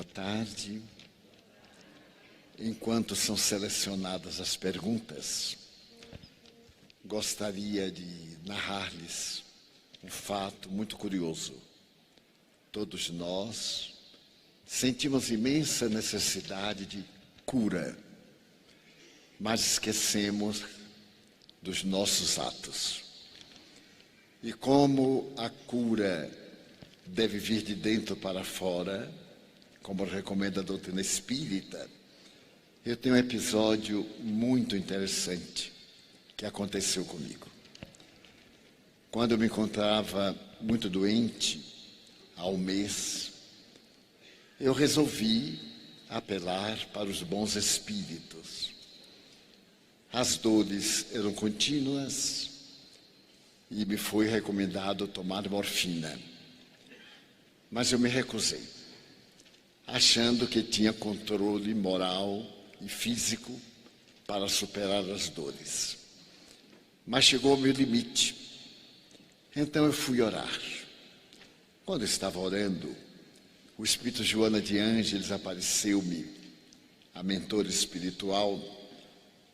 tarde. Enquanto são selecionadas as perguntas, gostaria de narrar-lhes um fato muito curioso. Todos nós sentimos imensa necessidade de cura, mas esquecemos dos nossos atos. E como a cura deve vir de dentro para fora, como recomenda a doutrina espírita, eu tenho um episódio muito interessante que aconteceu comigo. Quando eu me encontrava muito doente, há um mês, eu resolvi apelar para os bons espíritos. As dores eram contínuas e me foi recomendado tomar morfina. Mas eu me recusei, achando que tinha controle moral e físico para superar as dores. Mas chegou ao meu limite. Então eu fui orar. Quando eu estava orando, o Espírito Joana de Ângeles apareceu-me, a mentora espiritual,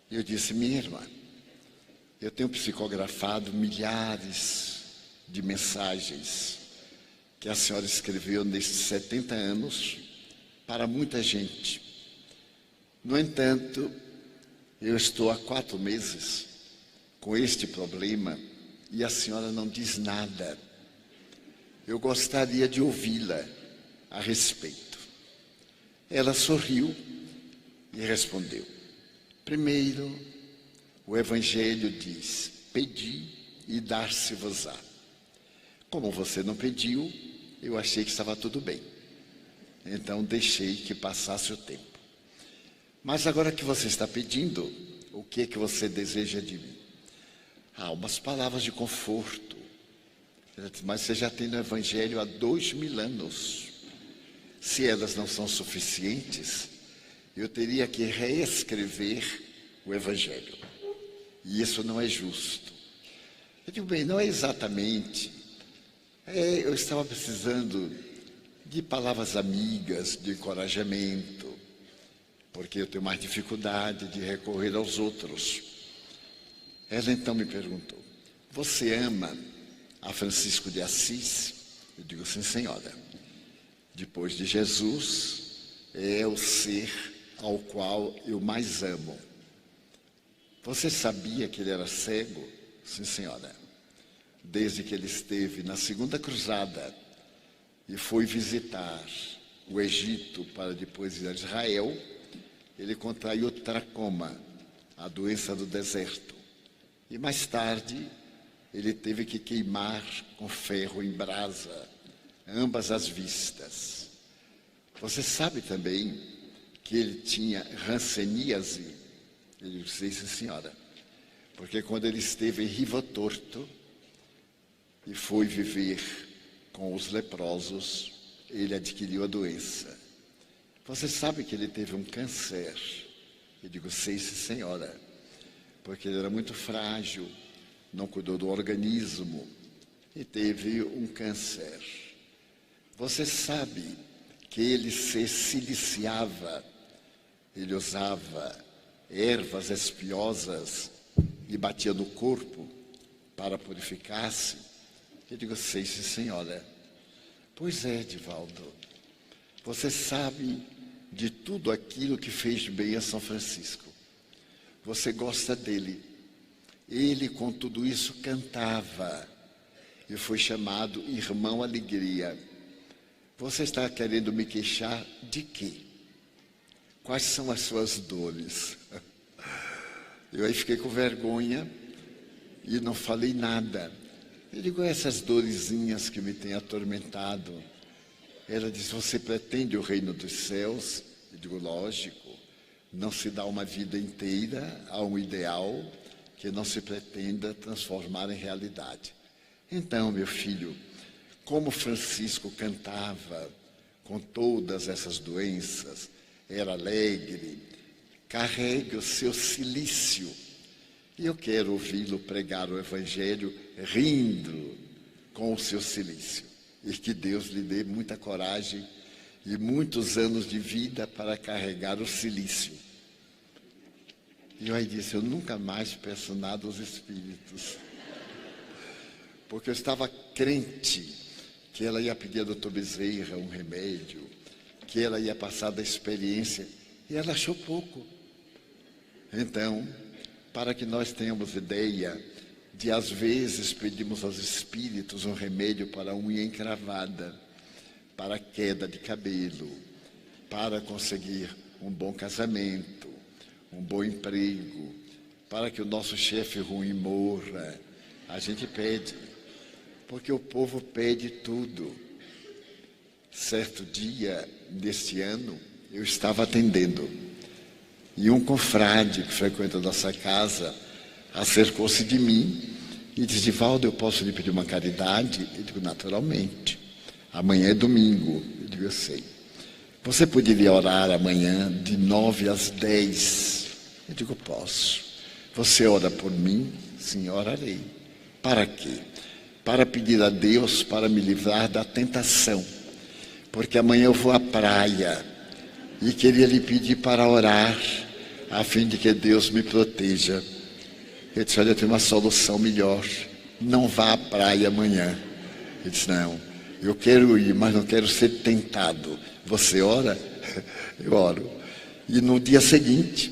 e eu disse: minha irmã, eu tenho psicografado milhares de mensagens que a senhora escreveu nestes 70 anos para muita gente. No entanto, eu estou há 4 meses com este problema e a senhora não diz nada. Eu gostaria de ouvi-la a respeito. Ela sorriu e respondeu: primeiro, o Evangelho diz: pedi e dar-se-vos-á. Como você não pediu, eu achei que estava tudo bem. Então deixei que passasse o tempo. Mas agora que você está pedindo, o que é que você deseja de mim? Umas palavras de conforto. Mas você já tem no Evangelho há 2000 anos. Se elas não são suficientes, eu teria que reescrever o Evangelho. E isso não é justo. Eu digo, bem, não é exatamente. Eu estava precisando de palavras amigas, de encorajamento, porque eu tenho mais dificuldade de recorrer aos outros. Ela então me perguntou: você ama a Francisco de Assis? Eu digo: sim, senhora. Depois de Jesus, é o ser ao qual eu mais amo. Você sabia que ele era cego? Sim, senhora. Desde que ele esteve na Segunda Cruzada e foi visitar o Egito para depois ir a Israel, ele contraiu tracoma, a doença do deserto. E mais tarde, ele teve que queimar com ferro em brasa ambas as vistas. Você sabe também que ele tinha hanseníase? Eu disse: sim, senhora. Porque quando ele esteve em Riva Torto e foi viver com os leprosos, ele adquiriu a doença. Você sabe que ele teve um câncer? Eu digo: sim, senhora. Porque ele era muito frágil, não cuidou do organismo e teve um câncer. Você sabe que ele se siliciava, ele usava ervas espiosas e batia no corpo para purificar-se? Eu digo: sim, senhora. Pois é, Divaldo, você sabe de tudo aquilo que fez bem a São Francisco. Você gosta dele. Ele, com tudo isso, cantava e foi chamado Irmão Alegria. Você está querendo me queixar de quê? Quais são as suas dores? Eu aí fiquei com vergonha e não falei nada. Eu digo: essas dorezinhas que me têm atormentado. Ela disse: você pretende o reino dos céus? Eu digo: lógico. Não se dá uma vida inteira a um ideal que não se pretenda transformar em realidade. Então, meu filho, como Francisco cantava com todas essas doenças, era alegre, carregue o seu cilício. E eu quero ouvi-lo pregar o Evangelho rindo com o seu cilício. E que Deus lhe dê muita coragem e muitos anos de vida para carregar o silício. E eu aí disse, eu nunca mais peço nada aos espíritos. Porque eu estava crente que ela ia pedir a doutor Bezerra um remédio, que ela ia passar da experiência, e ela achou pouco. Então, para que nós tenhamos ideia de, às vezes, pedimos aos espíritos um remédio para a unha encravada, para a queda de cabelo, para conseguir um bom casamento, um bom emprego, para que o nosso chefe ruim morra, a gente pede, porque o povo pede tudo. Certo dia, deste ano, eu estava atendendo, e um confrade que frequenta a nossa casa acercou-se de mim e disse, Divaldo, eu posso lhe pedir uma caridade? Eu digo, naturalmente. Amanhã é domingo. Eu digo, eu sei. Você poderia orar amanhã de 9 às 10? Eu digo, posso. Você ora por mim? Sim, orarei. Para quê? Para pedir a Deus para me livrar da tentação. Porque amanhã eu vou à praia e queria lhe pedir para orar, a fim de que Deus me proteja. Eu disse, olha, eu tenho uma solução melhor. Não vá à praia amanhã. Ele disse, não, eu quero ir, mas não quero ser tentado. Você ora? Eu oro. E no dia seguinte,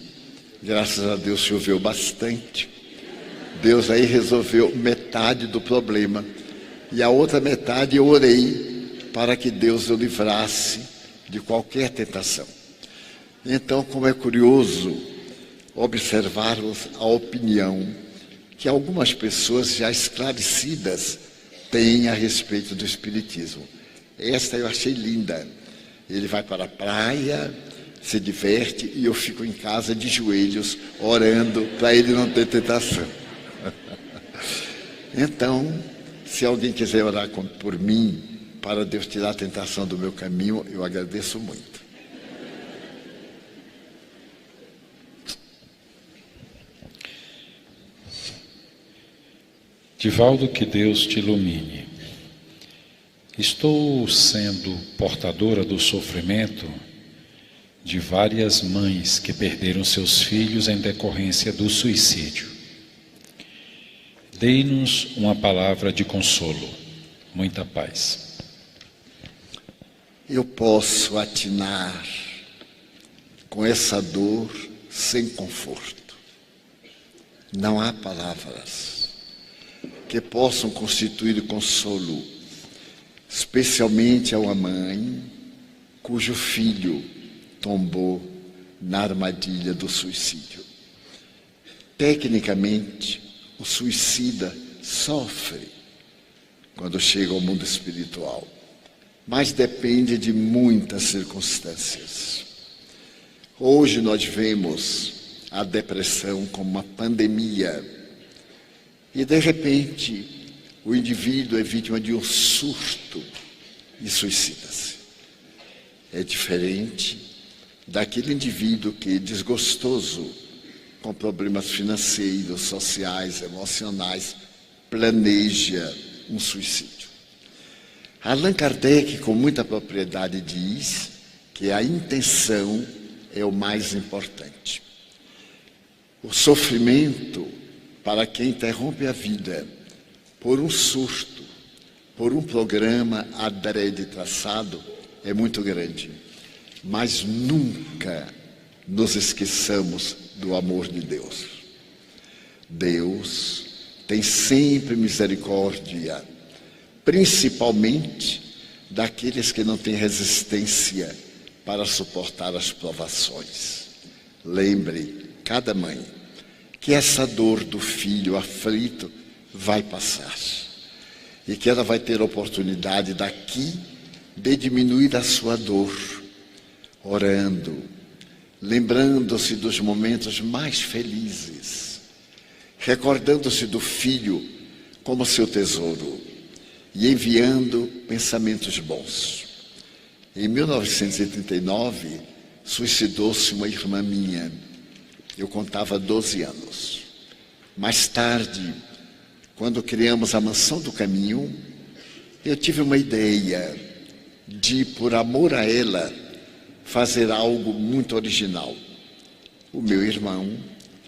graças a Deus, choveu bastante. Deus aí resolveu metade do problema. E a outra metade eu orei para que Deus o livrasse de qualquer tentação. Então, como é curioso observarmos a opinião que algumas pessoas já esclarecidas têm a respeito do espiritismo. Esta eu achei linda. Ele vai para a praia, se diverte e eu fico em casa de joelhos orando para ele não ter tentação. Então, se alguém quiser orar por mim, para Deus tirar a tentação do meu caminho, eu agradeço muito. Divaldo, que Deus te ilumine. Estou sendo portadora do sofrimento de várias mães que perderam seus filhos em decorrência do suicídio. Dei-nos uma palavra de consolo, muita paz. Eu posso atinar com essa dor sem conforto. Não há palavras que possam constituir consolo, especialmente a uma mãe cujo filho tombou na armadilha do suicídio. Tecnicamente, o suicida sofre quando chega ao mundo espiritual, mas depende de muitas circunstâncias. Hoje nós vemos a depressão como uma pandemia e, de repente, o indivíduo é vítima de um surto e suicida-se. É diferente daquele indivíduo que, desgostoso com problemas financeiros, sociais, emocionais, planeja um suicídio. Allan Kardec, com muita propriedade, diz que a intenção é o mais importante. O sofrimento, para quem interrompe a vida por um surto, por um programa adrede traçado, é muito grande. Mas nunca nos esqueçamos do amor de Deus. Deus tem sempre misericórdia, principalmente daqueles que não têm resistência para suportar as provações. Lembre, cada mãe, que essa dor do filho aflito vai passar e que ela vai ter a oportunidade daqui de diminuir a sua dor, orando, lembrando-se dos momentos mais felizes, recordando-se do filho como seu tesouro e enviando pensamentos bons. Em 1939, suicidou-se uma irmã minha. Eu contava 12 anos. Mais tarde, quando criamos a Mansão do Caminho, eu tive uma ideia de, por amor a ela, fazer algo muito original. O meu irmão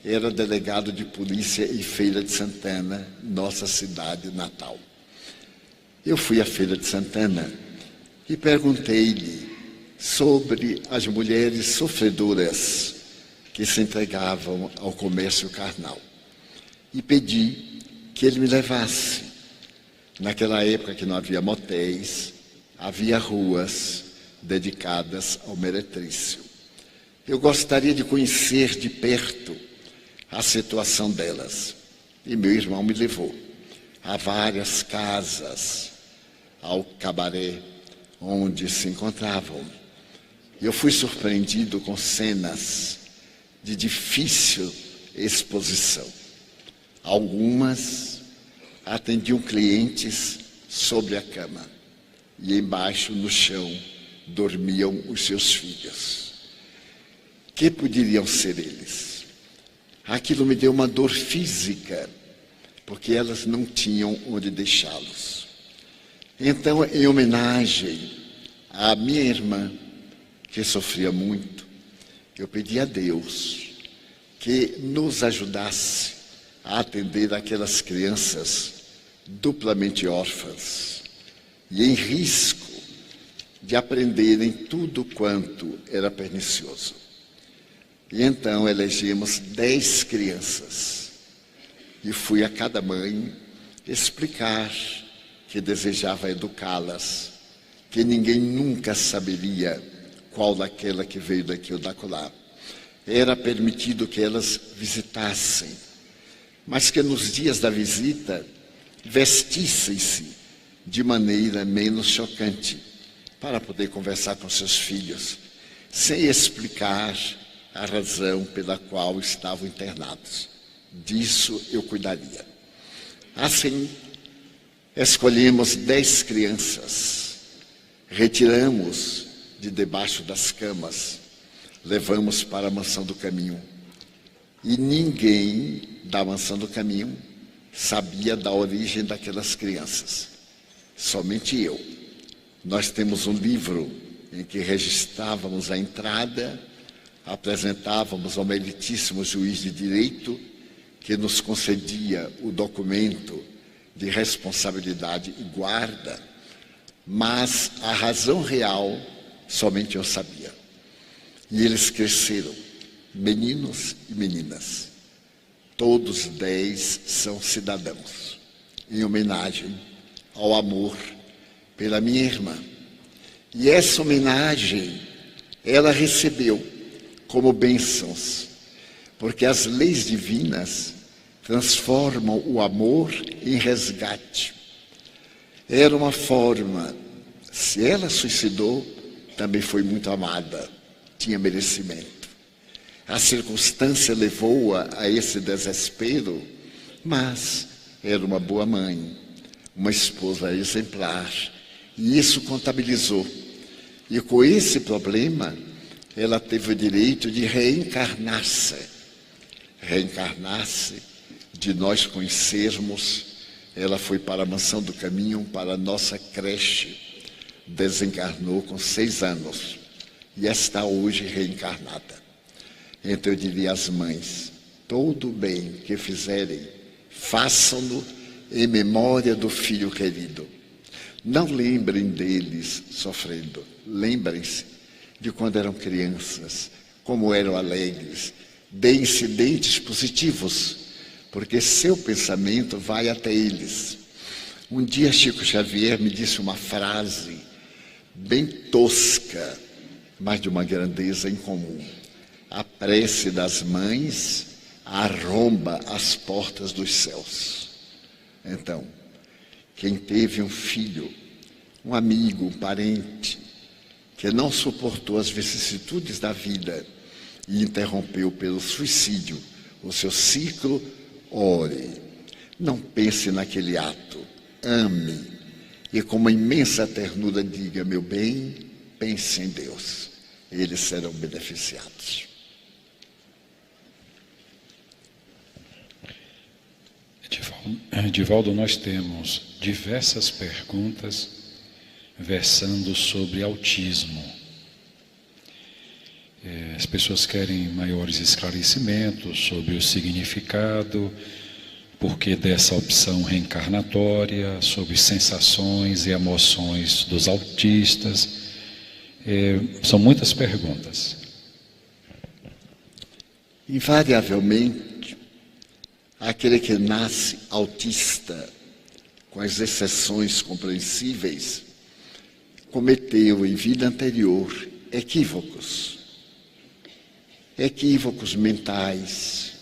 era delegado de polícia em Feira de Santana, nossa cidade natal. Eu fui à Feira de Santana e perguntei-lhe sobre as mulheres sofredoras que se entregavam ao comércio carnal. E pedi que ele me levasse. Naquela época que não havia motéis, havia ruas dedicadas ao meretrício. Eu gostaria de conhecer de perto a situação delas. E meu irmão me levou a várias casas, ao cabaré onde se encontravam. Eu fui surpreendido com cenas de difícil exposição. Algumas atendiam clientes sobre a cama e embaixo, no chão, dormiam os seus filhos. Que poderiam ser eles? Aquilo me deu uma dor física, porque elas não tinham onde deixá-los. Então, em homenagem à minha irmã, que sofria muito, eu pedi a Deus que nos ajudasse a atender aquelas crianças duplamente órfãs e em risco de aprenderem tudo quanto era pernicioso. E então elegemos 10 crianças e fui a cada mãe explicar que desejava educá-las, que ninguém nunca saberia qual daquela que veio daqui ou dacolá. Era permitido que elas visitassem, mas que nos dias da visita vestissem-se de maneira menos chocante, para poder conversar com seus filhos, sem explicar a razão pela qual estavam internados. Disso eu cuidaria. Assim, escolhemos 10 crianças, retiramos de debaixo das camas, levamos para a Mansão do Caminho. E ninguém da Mansão do Caminho sabia da origem daquelas crianças. Somente eu. Nós temos um livro em que registrávamos a entrada, apresentávamos ao meritíssimo juiz de direito, que nos concedia o documento de responsabilidade e guarda, mas a razão real somente eu sabia. E eles cresceram, meninos e meninas. Todos 10 são cidadãos, em homenagem ao amor pela minha irmã. E essa homenagem ela recebeu como bênçãos, porque as leis divinas transformam o amor em resgate. Era uma forma, se ela suicidou, também foi muito amada, tinha merecimento. A circunstância levou-a a esse desespero, mas era uma boa mãe, uma esposa exemplar, e isso contabilizou. E com esse problema, ela teve o direito de reencarnar-se, de nós conhecermos. Ela foi para a Mansão do Caminho, para a nossa creche, desencarnou com 6 anos e está hoje reencarnada. Então eu diria às mães, todo o bem que fizerem, façam-no em memória do filho querido. Não lembrem deles sofrendo, lembrem-se de quando eram crianças, como eram alegres, de incidentes positivos, porque seu pensamento vai até eles. Um dia Chico Xavier me disse uma frase bem tosca, mas de uma grandeza incomum. A prece das mães arromba as portas dos céus. Então, quem teve um filho, um amigo, um parente, que não suportou as vicissitudes da vida e interrompeu pelo suicídio o seu ciclo, ore. Não pense naquele ato, ame. E com uma imensa ternura diga, meu bem, pense em Deus. Eles serão beneficiados. Edivaldo, nós temos diversas perguntas versando sobre autismo. As pessoas querem maiores esclarecimentos sobre o significado, porquê dessa opção reencarnatória, sobre sensações e emoções dos autistas. São muitas perguntas. Invariavelmente, aquele que nasce autista, com as exceções compreensíveis, cometeu em vida anterior equívocos mentais,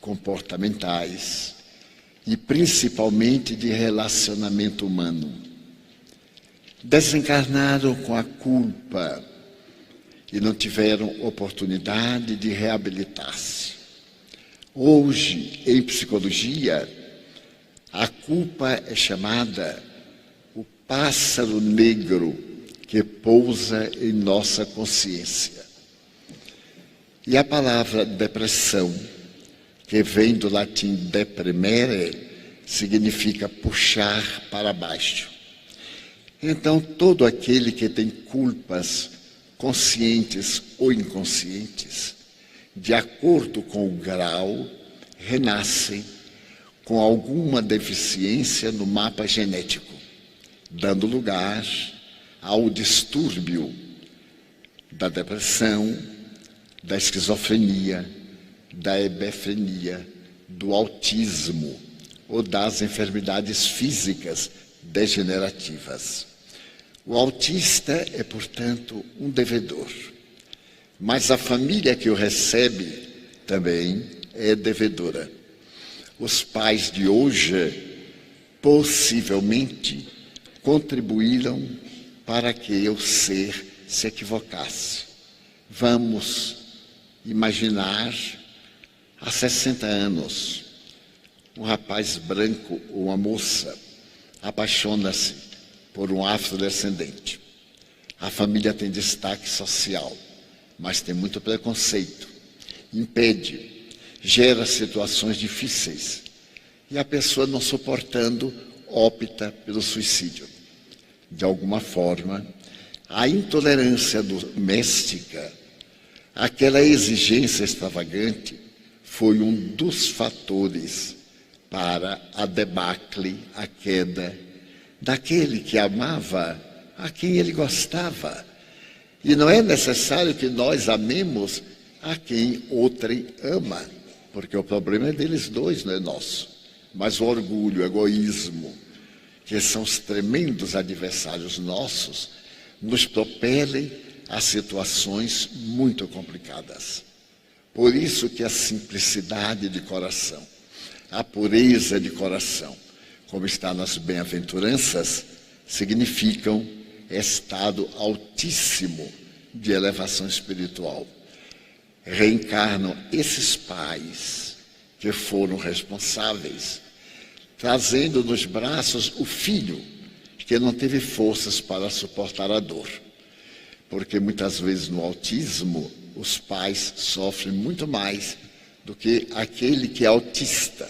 comportamentais e principalmente de relacionamento humano. Desencarnaram com a culpa e não tiveram oportunidade de reabilitar-se. Hoje, em psicologia, a culpa é chamada o pássaro negro que pousa em nossa consciência. E a palavra depressão, que vem do latim deprimere, significa puxar para baixo. Então, todo aquele que tem culpas conscientes ou inconscientes, de acordo com o grau, renasce com alguma deficiência no mapa genético, dando lugar ao distúrbio da depressão, da esquizofrenia, da hebefrenia, do autismo ou das enfermidades físicas degenerativas. O autista é, portanto, um devedor, mas a família que o recebe também é devedora. Os pais de hoje possivelmente contribuíram para que o ser se equivocasse. Vamos imaginar, há 60 anos, um rapaz branco ou uma moça apaixona-se por um afrodescendente. A família tem destaque social, mas tem muito preconceito, impede, gera situações difíceis e a pessoa, não suportando, opta pelo suicídio. De alguma forma, a intolerância doméstica, aquela exigência extravagante, foi um dos fatores para a debacle, a queda daquele que amava a quem ele gostava. E não é necessário que nós amemos a quem outrem ama, porque o problema é deles dois, não é nosso. Mas o orgulho, o egoísmo, que são os tremendos adversários nossos, nos propelem a situações muito complicadas. Por isso que a simplicidade de coração, a pureza de coração, como está nas bem-aventuranças, significam estado altíssimo de elevação espiritual. Reencarnam esses pais que foram responsáveis, trazendo nos braços o filho que não teve forças para suportar a dor. Porque muitas vezes no autismo os pais sofrem muito mais do que aquele que é autista.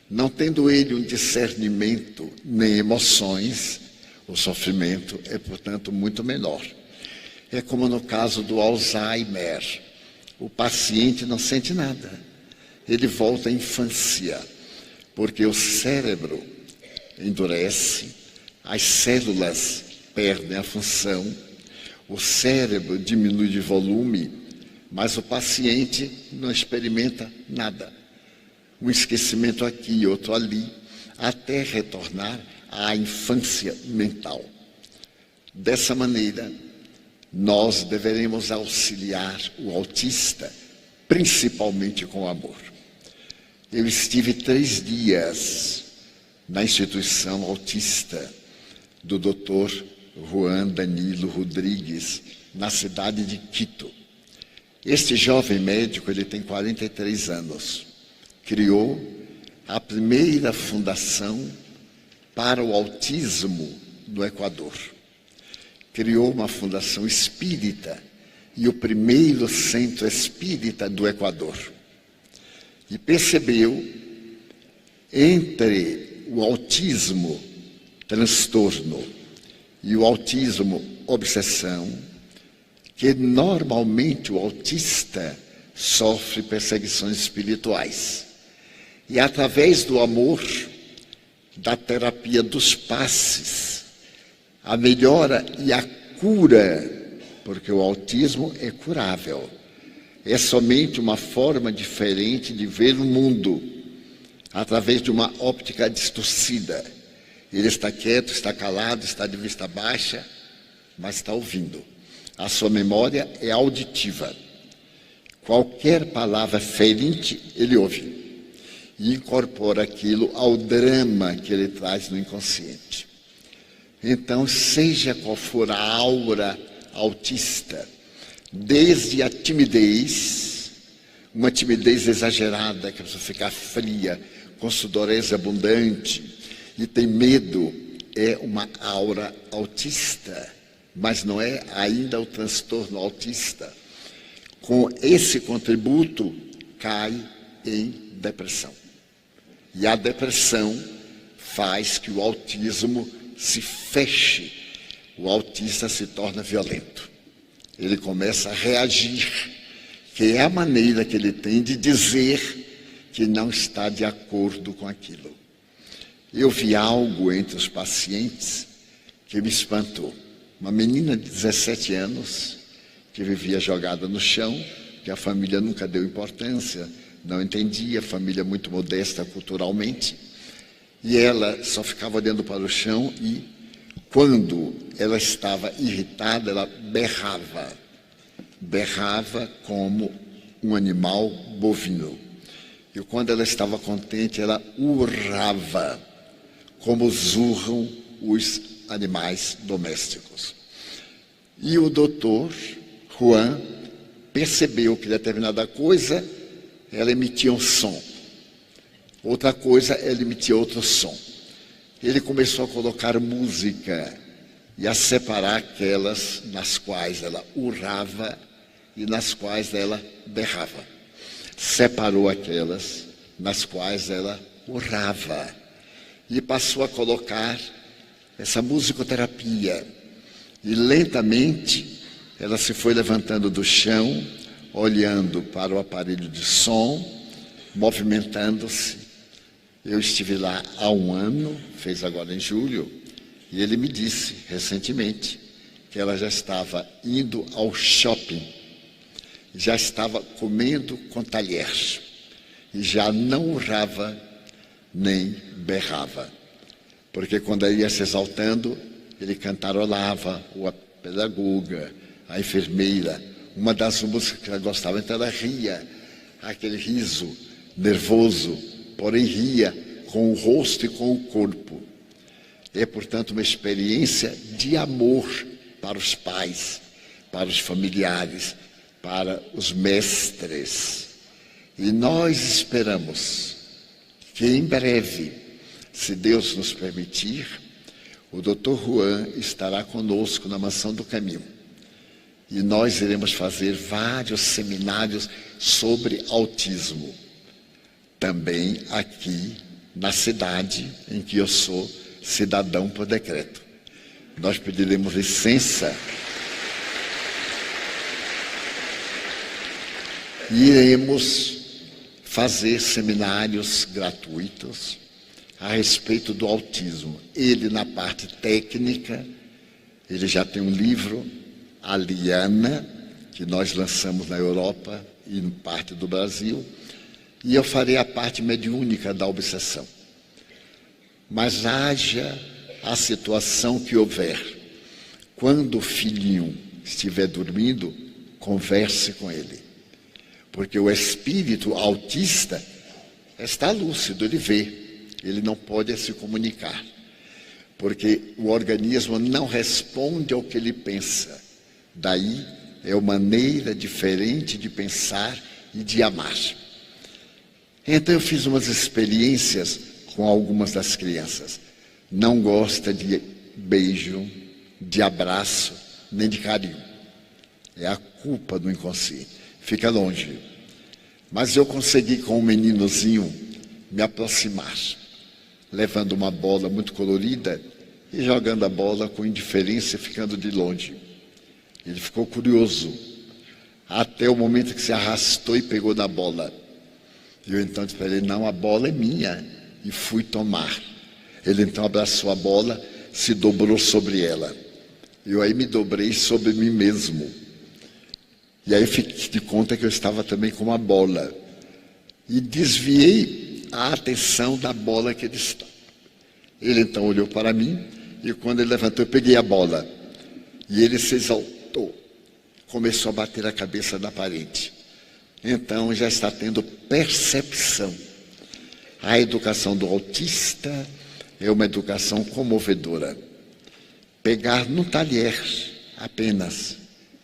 Não tendo ele um discernimento nem emoções, o sofrimento é, portanto, muito menor. É como no caso do Alzheimer. O paciente não sente nada. Ele volta à infância, porque o cérebro endurece, as células perdem a função, o cérebro diminui de volume, mas o paciente não experimenta nada. Um esquecimento aqui, outro ali, até retornar à infância mental. Dessa maneira, nós deveremos auxiliar o autista, principalmente com amor. Eu estive 3 dias na instituição autista do Dr. Juan Danilo Rodrigues, na cidade de Quito. Este jovem médico, ele tem 43 anos, criou a primeira fundação para o autismo no Equador. Criou uma fundação espírita e o primeiro centro espírita do Equador. E percebeu, entre o autismo, transtorno, e o autismo, obsessão, que normalmente o autista sofre perseguições espirituais. E através do amor, da terapia dos passes, a melhora e a cura, porque o autismo é curável. É somente uma forma diferente de ver o mundo, através de uma óptica distorcida. Ele está quieto, está calado, está de vista baixa, mas está ouvindo. A sua memória é auditiva. Qualquer palavra ferinte, ele ouve. E incorpora aquilo ao drama que ele traz no inconsciente. Então, seja qual for a aura autista, desde a timidez, uma timidez exagerada, que a pessoa fica fria, com sudorese abundante e tem medo, é uma aura autista, mas não é ainda o transtorno autista. Com esse contributo, cai em depressão. E a depressão faz que o autismo se feche. O autista se torna violento. Ele começa a reagir, que é a maneira que ele tem de dizer que não está de acordo com aquilo. Eu vi algo entre os pacientes que me espantou. Uma menina de 17 anos, que vivia jogada no chão, que a família nunca deu importância, não entendia, família muito modesta culturalmente, e ela só ficava olhando para o chão e, quando ela estava irritada, ela berrava como um animal bovino. E quando ela estava contente, ela urrava, como zurram os animais domésticos. E o doutor Juan percebeu que determinada coisa, ela emitia um som. Outra coisa, ela emitia outro som. Ele começou a colocar música e a separar aquelas nas quais ela urrava e nas quais ela berrava. Separou aquelas nas quais ela urrava e passou a colocar essa musicoterapia. E lentamente ela se foi levantando do chão, olhando para o aparelho de som, movimentando-se. Eu estive lá há 1 ano, fez agora em julho, e ele me disse recentemente que ela já estava indo ao shopping, já estava comendo com talheres, e já não urrava nem berrava. Porque quando ele ia se exaltando, ele cantarolava, ou a pedagoga, a enfermeira, uma das músicas que ela gostava, então ela ria, aquele riso nervoso, porém ria com o rosto e com o corpo. É, portanto, uma experiência de amor para os pais, para os familiares, para os mestres. E nós esperamos que em breve, se Deus nos permitir, o Dr. Juan estará conosco na Mansão do Caminho. E nós iremos fazer vários seminários sobre autismo. Também aqui na cidade em que eu sou cidadão por decreto. Nós pediremos licença e iremos fazer seminários gratuitos a respeito do autismo. Ele na parte técnica, ele já tem um livro, A Liana, que nós lançamos na Europa e em parte do Brasil, e eu farei a parte mediúnica da obsessão. Mas haja a situação que houver. Quando o filhinho estiver dormindo, converse com ele. Porque o espírito autista está lúcido, ele vê. Ele não pode se comunicar. Porque o organismo não responde ao que ele pensa. Daí é uma maneira diferente de pensar e de amar. Então eu fiz umas experiências com algumas das crianças. Não gosta de beijo, de abraço, nem de carinho. É a culpa do inconsciente. Fica longe. Mas eu consegui com um meninozinho me aproximar. Levando uma bola muito colorida, e jogando a bola com indiferença e ficando de longe. Ele ficou curioso, até o momento que se arrastou e pegou na bola. E eu então disse para ele: não, a bola é minha, e fui tomar. Ele então abraçou a bola, se dobrou sobre ela. Eu aí me dobrei sobre mim mesmo. E aí fiquei de conta que eu estava também com uma bola. E desviei a atenção da bola que ele estava. Ele então olhou para mim, e quando ele levantou, eu peguei a bola. E ele se exaltou, começou a bater a cabeça na parede. Então já está tendo percepção. A educação do autista é uma educação comovedora. Pegar no talher apenas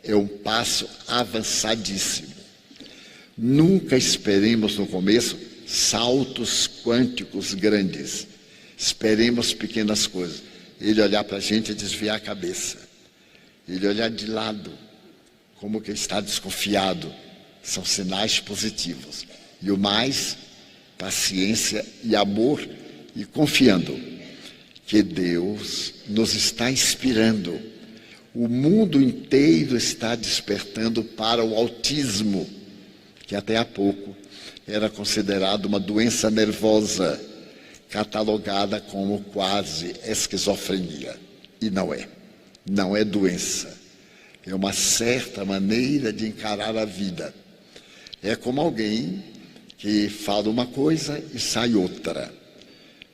é um passo avançadíssimo. Nunca esperemos no começo saltos quânticos grandes. Esperemos pequenas coisas. Ele olhar para a gente e desviar a cabeça. Ele olhar de lado, como que está desconfiado. São sinais positivos. E o mais, paciência e amor, e confiando que Deus nos está inspirando. O mundo inteiro está despertando para o autismo, que até há pouco era considerado uma doença nervosa, catalogada como quase esquizofrenia. E não é. Não é doença. É uma certa maneira de encarar a vida. É como alguém que fala uma coisa e sai outra.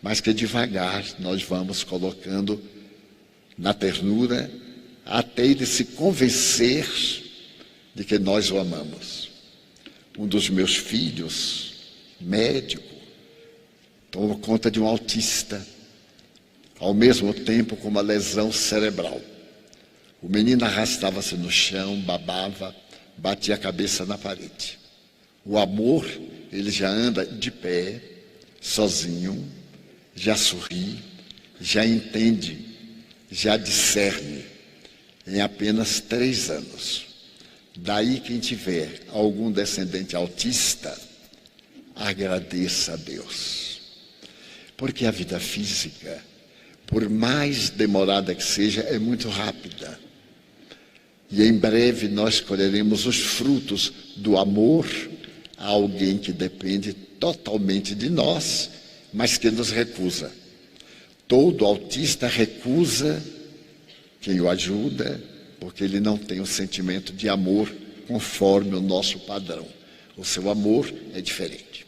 Mas que devagar nós vamos colocando na ternura até ele se convencer de que nós o amamos. Um dos meus filhos, médico, tomou conta de um autista, ao mesmo tempo com uma lesão cerebral. O menino arrastava-se no chão, babava, batia a cabeça na parede. O amor, ele já anda de pé, sozinho, já sorri, já entende, já discerne, em apenas 3 anos. Daí, quem tiver algum descendente autista, agradeça a Deus. Porque a vida física, por mais demorada que seja, é muito rápida. E em breve nós colheremos os frutos do amor a alguém que depende totalmente de nós, mas que nos recusa. Todo autista recusa quem o ajuda, porque ele não tem o sentimento de amor conforme o nosso padrão. O seu amor é diferente.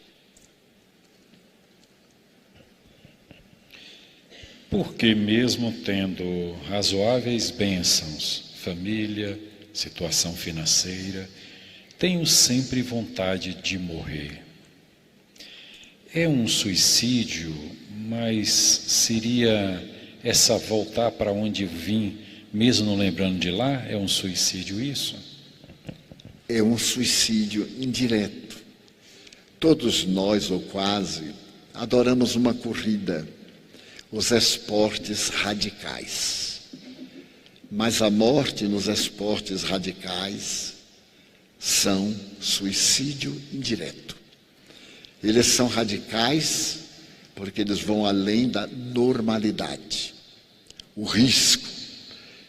Porque mesmo tendo razoáveis bênçãos, família, situação financeira, tenho sempre vontade de morrer. É um suicídio, mas seria essa voltar para onde vim, mesmo não lembrando de lá? É um suicídio isso? É um suicídio indireto. Todos nós, ou quase, adoramos uma corrida, os esportes radicais. Mas a morte nos esportes radicais são suicídio indireto. Eles são radicais porque eles vão além da normalidade. O risco.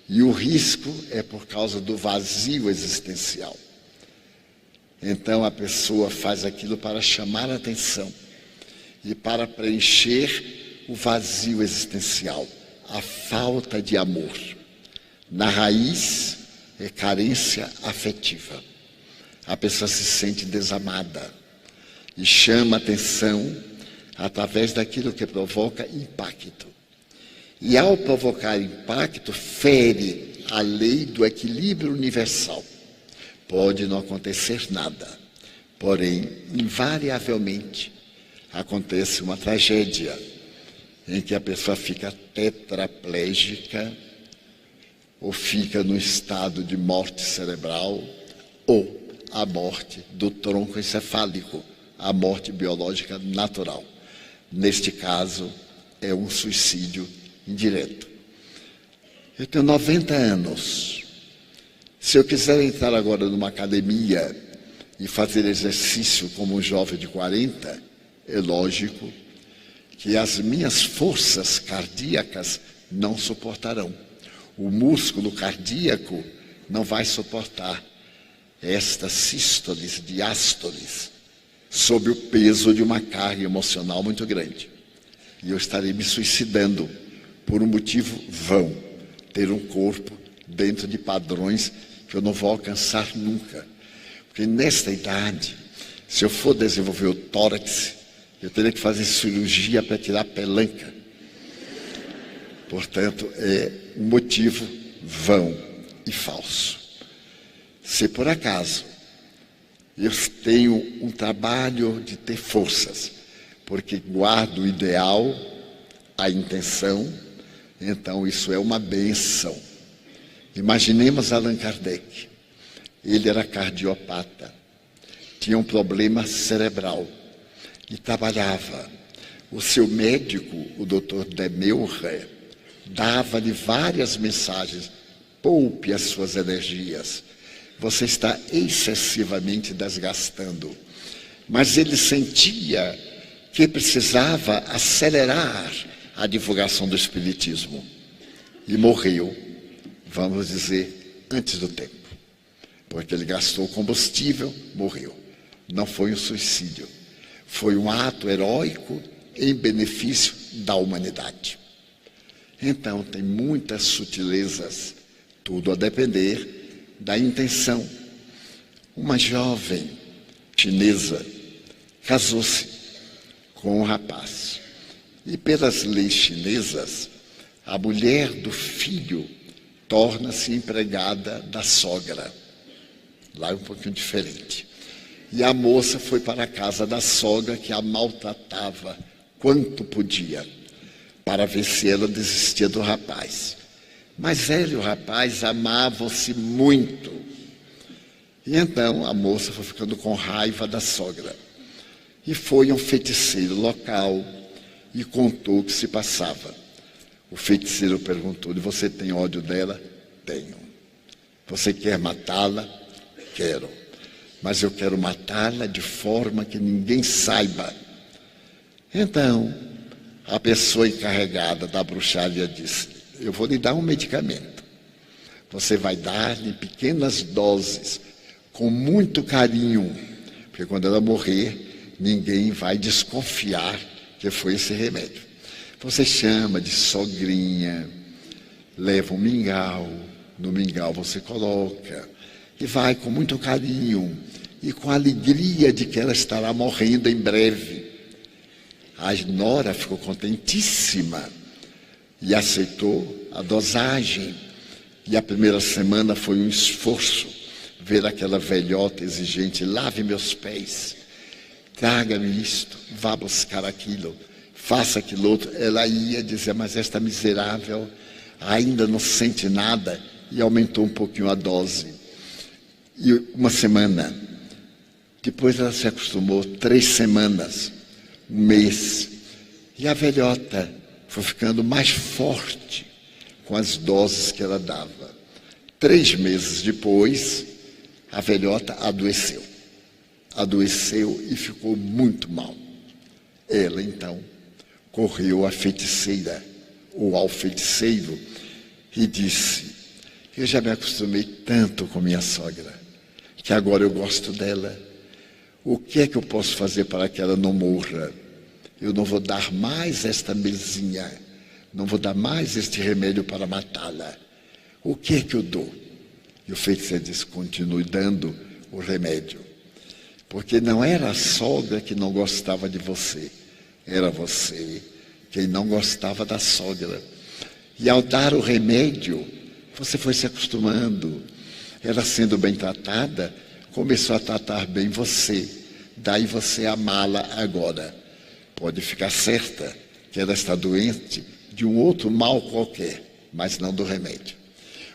E o risco é por causa do vazio existencial. Então a pessoa faz aquilo para chamar a atenção e para preencher o vazio existencial, a falta de amor. Na raiz é carência afetiva. A pessoa se sente desamada e chama atenção através daquilo que provoca impacto. E ao provocar impacto, fere a lei do equilíbrio universal. Pode não acontecer nada, porém, invariavelmente, acontece uma tragédia em que a pessoa fica tetraplégica ou fica no estado de morte cerebral ou a morte do tronco encefálico, a morte biológica natural. Neste caso, é um suicídio indireto. Eu tenho 90 anos. Se eu quiser entrar agora numa academia e fazer exercício como um jovem de 40, é lógico que as minhas forças cardíacas não suportarão. O músculo cardíaco não vai suportar estas sístoles, diástoles, sob o peso de uma carga emocional muito grande. E eu estarei me suicidando por um motivo vão, ter um corpo dentro de padrões que eu não vou alcançar nunca. Porque nesta idade, se eu for desenvolver o tórax, eu teria que fazer cirurgia para tirar a pelanca. Portanto, é um motivo vão e falso. Se por acaso eu tenho um trabalho de ter forças, porque guardo o ideal, a intenção, então isso é uma bênção. Imaginemos Allan Kardec. Ele era cardiopata, tinha um problema cerebral e trabalhava. O seu médico, o Dr. Demeure, dava-lhe várias mensagens: poupe as suas energias, você está excessivamente desgastando. Mas ele sentia que precisava acelerar a divulgação do Espiritismo e morreu, vamos dizer, antes do tempo, porque ele gastou combustível, morreu. Não foi um suicídio, foi um ato heróico em benefício da humanidade. Então, tem muitas sutilezas, tudo a depender da intenção. Uma jovem chinesa casou-se com um rapaz. E pelas leis chinesas, a mulher do filho torna-se empregada da sogra. Lá é um pouquinho diferente. E a moça foi para a casa da sogra, que a maltratava quanto podia, para ver se ela desistia do rapaz. Mas ela e o rapaz amavam-se muito. E então a moça foi ficando com raiva da sogra. E foi a um feiticeiro local e contou o que se passava. O feiticeiro perguntou-lhe: você tem ódio dela? Tenho. Você quer matá-la? Quero. Mas eu quero matá-la de forma que ninguém saiba. Então, a pessoa encarregada da bruxaria disse: eu vou lhe dar um medicamento. Você vai dar-lhe pequenas doses, com muito carinho, porque quando ela morrer, ninguém vai desconfiar que foi esse remédio. Você chama de sogrinha, leva um mingau, no mingau você coloca, e vai com muito carinho, e com a alegria de que ela estará morrendo em breve. A nora ficou contentíssima e aceitou a dosagem. E a primeira semana foi um esforço ver aquela velhota exigente: lave meus pés, traga-me isto, vá buscar aquilo, faça aquilo outro. Ela ia dizer: mas esta miserável ainda não sente nada, e aumentou um pouquinho a dose. E uma semana, depois ela se acostumou, 3 semanas, um mês, e a velhota foi ficando mais forte com as doses que ela dava. 3 meses depois, a velhota adoeceu. Adoeceu e ficou muito mal. Ela, então, correu à feiticeira, ou ao feiticeiro, e disse: eu já me acostumei tanto com minha sogra, que agora eu gosto dela. O que é que eu posso fazer para que ela não morra? Eu não vou dar mais esta mesinha, não vou dar mais este remédio para matá-la. O que é que eu dou? E o feiticeiro disse: continue dando o remédio. Porque não era a sogra que não gostava de você, era você quem não gostava da sogra. E ao dar o remédio, você foi se acostumando. Ela, sendo bem tratada, começou a tratar bem você. Daí você amá-la agora. Pode ficar certa que ela está doente de um outro mal qualquer, mas não do remédio.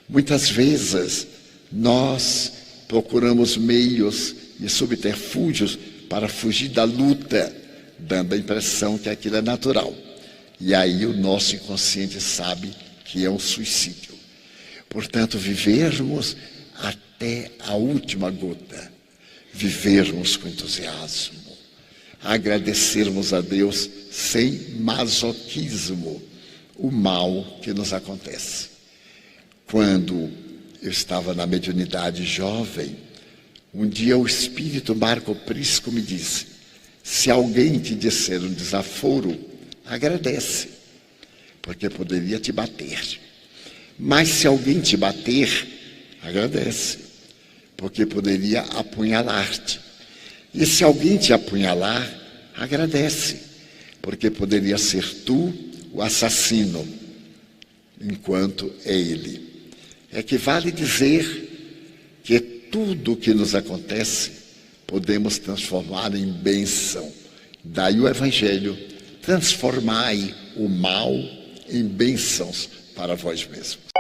Muitas vezes nós procuramos meios e subterfúgios para fugir da luta, dando a impressão que aquilo é natural. E aí o nosso inconsciente sabe que é um suicídio. Portanto, vivermos até a última gota, vivermos com entusiasmo, agradecermos a Deus sem masoquismo, o mal que nos acontece. Quando eu estava na mediunidade jovem, um dia o espírito Marco Prisco me disse: se alguém te disser um desaforo, agradece, porque poderia te bater. Mas se alguém te bater, agradece, porque poderia apunhalar-te. E se alguém te apunhalar, agradece, porque poderia ser tu o assassino, enquanto é ele. É que vale dizer que tudo o que nos acontece podemos transformar em bênção. Daí o Evangelho: transformai o mal em bênçãos para vós mesmos.